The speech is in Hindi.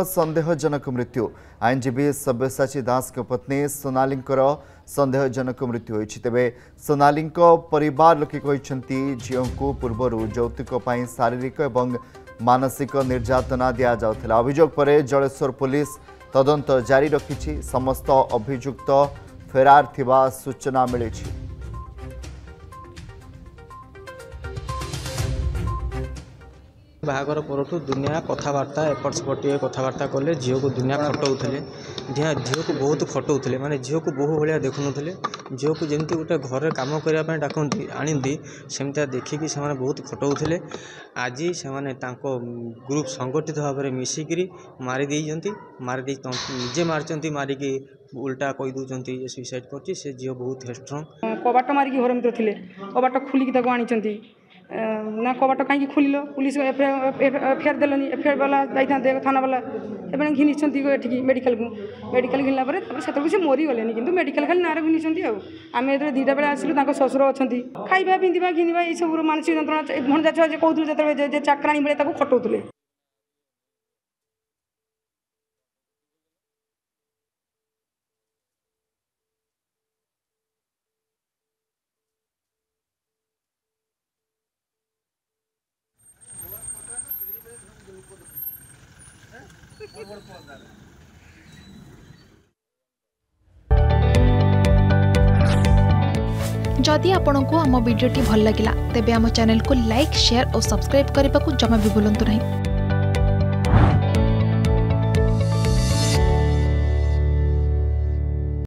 संदेहजनक मृत्यु आईनजीवी सब्यसाची दास पत्नी सोनाली संदेहजनक मृत्यु होती तेरे सोनाली परिवार लोके कहते झील को पूर्वर यौतुक शारीरिक और मानसिक निर्यातना दि जाऊला। अभियोग पर जलेश्वर पुलिस तदंत जारी रखी समस्त अभियुक्त फेरार थिबा सूचना मिली। बाहागर परठू दुनिया कथबार्ता एपट सेपट कथबार्ता कले झील को दुनिया खटाऊे झील को बहुत खटाऊे माने झील को बहु भाया देखुले झील को जमी गोटे घर कम करने डाकती आनी सेमती देखिकी से बहुत खटाऊे। आज से ग्रुप संगठित भाव में मिसिकी मारिदे निजे मार्च मारिकी उल्टा कही दूसरी सुइसाइड कर झील बहुत स्ट्रंग कबाट मारिकी घर मित्र थे कबाट खोलिकी आनी ना कबाट कहीं खोल पुलिस एफआईआर देलनि एफआईआर वाला जाता थाना वाला एवं घिनी मेडिकल को मेडिकल घिनला से मरीगले कि मेडिकल खाली नारे घिनी आम ये दुईटा बेले आसलु ससुर अच्छा खाଇବା पिंधा घिनवा ये सब मानसिक जंत्रणा भणजा छुआ कहते जो चाकराणी बेले खटाऊे। जदि आपंक आम भिडी भल लगा तेब आम चैनल को लाइक शेयर और सब्सक्राइब करने को जमा भी भूलु नहीं।